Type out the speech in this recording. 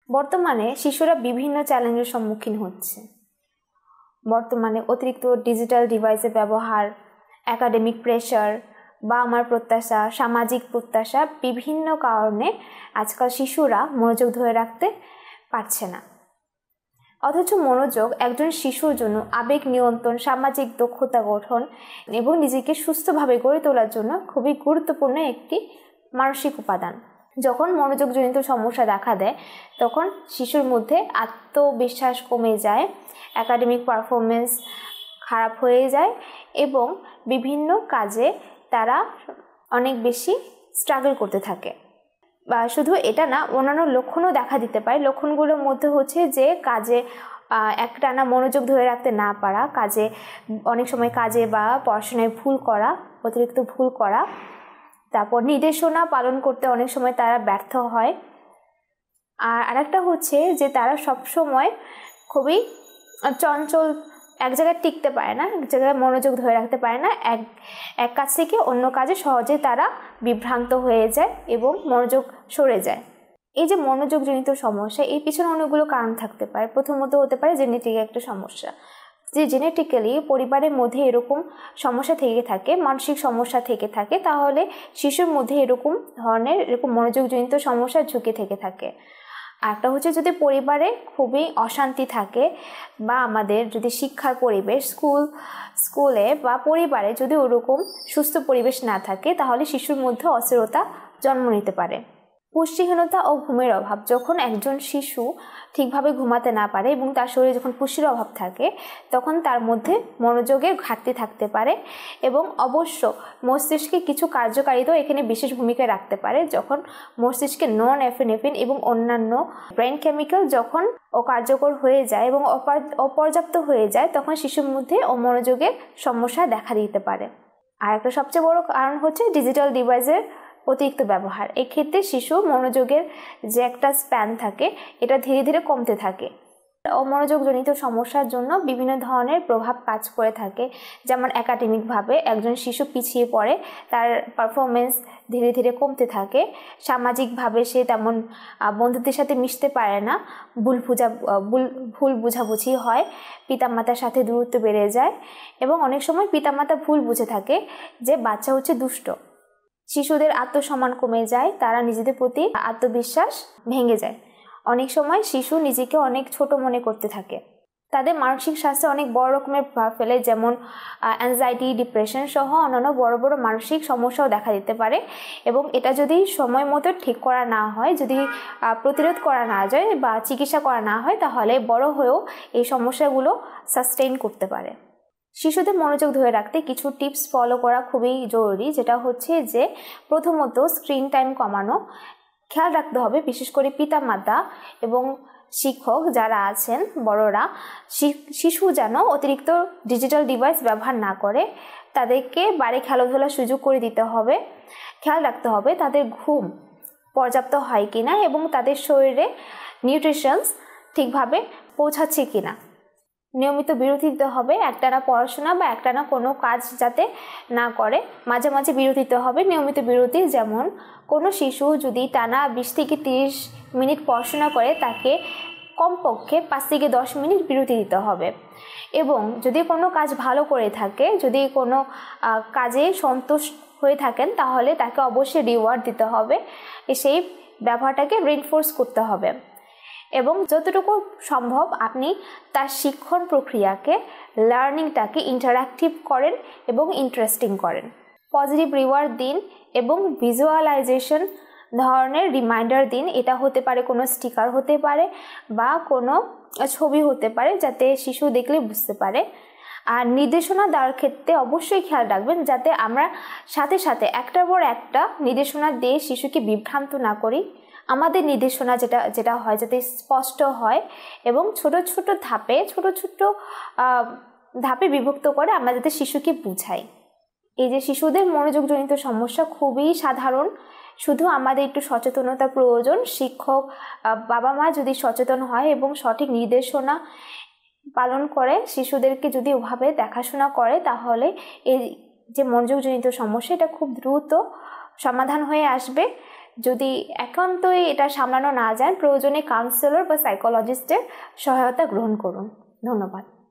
বর্তমানে শিশুরা বিভিন্ন চ্যালেঞ্জের সম্মুখীন হচ্ছে। বর্তমানে অতিরিক্ত ডিজিটাল ডিভাইসের ব্যবহার, একাডেমিক প্রেশার, বা আমার প্রত্যাশা, সামাজিক প্রত্যাশা, বিভিন্ন কারণে আজকাল শিশুরা মনোযোগ ধরে রাখতে পারছে না। অথচ মনোযোগ একজন শিশুর জন্য আবেগ নিয়ন্ত্রণ, সামাজিক দক্ষতা গঠন এবং নিজেকে সুস্থভাবে গড়ে তোলার জন্য খুবই গুরুত্বপূর্ণ একটি মানসিক উপাদান। যখন মনোযোগজনিত সমস্যা দেখা দেয় তখন শিশুর মধ্যে আত্মবিশ্বাস কমে যায়, একাডেমিক পারফরমেন্স খারাপ হয়ে যায় এবং বিভিন্ন কাজে তারা অনেক বেশি স্ট্রাগল করতে থাকে। বা শুধু এটা না, অন্যান্য লক্ষণও দেখা দিতে পারে। লক্ষণগুলোর মধ্যে হচ্ছে যে কাজে একটানা মনোযোগ ধরে রাখতে না পারা, কাজে অনেক সময় কাজে বা পড়াশোনায় ভুল করা, অতিরিক্ত ভুল করা, তারপর নির্দেশনা পালন করতে অনেক সময় তারা ব্যর্থ হয়। আর আরেকটা হচ্ছে যে তারা সবসময় খুবই চঞ্চল, এক জায়গায় টিকতে পারে না, এক জায়গায় মনোযোগ ধরে রাখতে পারে না, এক কাজ থেকে অন্য কাজে সহজে তারা বিভ্রান্ত হয়ে যায় এবং মনোযোগ সরে যায়। এই যে মনোযোগজনিত সমস্যা, এই পিছনে অনেকগুলো কারণ থাকতে পারে। প্রথমত হতে পারে জেনেটিক একটা সমস্যা, যে জেনেটিক্যালি পরিবারের মধ্যে এরকম সমস্যা থেকে থাকে, মানসিক সমস্যা থেকে থাকে, তাহলে শিশুর মধ্যে এরকম মনোযোগজনিত সমস্যার ঝুঁকি থেকে থাকে। আরেকটা হচ্ছে যদি পরিবারে খুবই অশান্তি থাকে বা আমাদের যদি শিক্ষার পরিবেশ স্কুলে বা পরিবারে যদি ওরকম সুস্থ পরিবেশ না থাকে তাহলে শিশুর মধ্যে অস্থিরতা জন্ম নিতে পারে। পুষ্টিহীনতা ও ঘুমের অভাব, যখন একজন শিশু ঠিকভাবে ঘুমাতে না পারে এবং তার শরীরে যখন পুষ্টির অভাব থাকে তখন তার মধ্যে মনোযোগের ঘাটতি থাকতে পারে এবং অবশ্য মস্তিষ্কে কিছু কার্যকারিতাও এখানে বিশেষ ভূমিকা রাখতে পারে। যখন মস্তিষ্কে নন এপিনেফ্রিন এবং অন্যান্য ব্রেন কেমিক্যাল যখন অকার্যকর হয়ে যায় এবং অপর্যাপ্ত হয়ে যায় তখন শিশুর মধ্যে অমনোযোগের সমস্যা দেখা দিতে পারে। আর একটা সবচেয়ে বড় কারণ হচ্ছে ডিজিটাল ডিভাইসের অতিরিক্ত ব্যবহার। এক্ষেত্রে শিশু মনোযোগের যে একটা স্প্যান থাকে এটা ধীরে ধীরে কমতে থাকে। অমনোযোগজনিত সমস্যার জন্য বিভিন্ন ধরনের প্রভাব কাজ করে থাকে, যেমন একাডেমিকভাবে একজন শিশু পিছিয়ে পড়ে, তার পারফরমেন্স ধীরে ধীরে কমতে থাকে। সামাজিকভাবে সে তেমন বন্ধুদের সাথে মিশতে পারে না, ভুল বুঝাবুঝি হয়, পিতামাতার সাথে দূরত্ব বেড়ে যায় এবং অনেক সময় পিতামাতা ভুল বুঝে থাকে যে বাচ্চা হচ্ছে দুষ্ট। শিশুদের আত্মসম্মান কমে যায়, তারা নিজেদের প্রতি আত্মবিশ্বাস ভেঙে যায়। অনেক সময় শিশু নিজেকে অনেক ছোট মনে করতে থাকে। তাদের মানসিক স্বাস্থ্যে অনেক বড় রকমের প্রভাব ফেলে, যেমন অ্যাংজাইটি, ডিপ্রেশন সহ অন্যান্য বড় বড় মানসিক সমস্যাও দেখা দিতে পারে। এবং এটা যদি সময় মতো ঠিক করা না হয়, যদি প্রতিরোধ করা না যায় বা চিকিৎসা করা না হয় তাহলে বড় হয়েও এই সমস্যাগুলো সাস্টেইন করতে পারে। শিশুদের মনোযোগ ধরে রাখতে কিছু টিপস ফলো করা খুবই জরুরি, যেটা হচ্ছে যে প্রথমত স্ক্রিন টাইম কমানো। খেয়াল রাখতে হবে বিশেষ করে পিতামাতা এবং শিক্ষক যারা আছেন বড়রা, শিশু যেন অতিরিক্ত ডিজিটাল ডিভাইস ব্যবহার না করে। তাদেরকে বাইরে খেলাধুলার সুযোগ করে দিতে হবে। খেয়াল রাখতে হবে তাদের ঘুম পর্যাপ্ত হয় কিনা এবং তাদের শরীরে নিউট্রিশনস ঠিকভাবে পৌঁছাচ্ছে কিনা। নিয়মিত বিরতি দিতে হবে, একটানা পড়াশোনা বা একটানা কোনো কাজ যাতে না করে, মাঝে মাঝে বিরতি দিতে হবে। নিয়মিত বিরতি, যেমন কোনো শিশু যদি টানা 20 থেকে 30 মিনিট পড়াশোনা করে তাকে কমপক্ষে 5 থেকে 10 মিনিট বিরতি দিতে হবে। এবং যদি কোনো কাজ ভালো করে থাকে, যদি কোনো কাজে সন্তুষ্ট হয়ে থাকেন তাহলে তাকে অবশ্যই রিওয়ার্ড দিতে হবে, সেই ব্যবহারটাকে রিইনফোর্স করতে হবে। এবং যতটুকু সম্ভব আপনি তার শিক্ষণ প্রক্রিয়াকে, লার্নিংটাকে ইন্টারঅ্যাক্টিভ করেন এবং ইন্টারেস্টিং করেন। পজিটিভ রিওয়ার্ড দিন এবং ভিজুয়ালাইজেশন ধরনের রিমাইন্ডার দিন। এটা হতে পারে কোনো স্টিকার হতে পারে বা কোনো ছবি হতে পারে, যাতে শিশু দেখলে বুঝতে পারে। আর নির্দেশনা দেওয়ার ক্ষেত্রে অবশ্যই খেয়াল রাখবেন যাতে আমরা সাথে সাথে একটার পর একটা নির্দেশনা দিয়ে শিশুকে বিভ্রান্ত না করি। আমাদের নির্দেশনা যেটা হয় যাতে স্পষ্ট হয় এবং ছোট ছোট ধাপে বিভক্ত করে আমরা যাতে শিশুকে বুঝাই। এই যে শিশুদের মনোযোগজনিত সমস্যা খুবই সাধারণ, শুধু আমাদের একটু সচেতনতা প্রয়োজন। শিক্ষক, বাবা মা যদি সচেতন হয় এবং সঠিক নির্দেশনা পালন করে, শিশুদেরকে যদি ওভাবে দেখাশোনা করে তাহলে এই যে মনোযোগজনিত সমস্যা এটা খুব দ্রুত সমাধান হয়ে আসবে। যদি একান্তই এটা সামলানো না যায়, প্রয়োজনে কাউন্সিলর বা সাইকোলজিস্টের সহায়তা গ্রহণ করুন। ধন্যবাদ।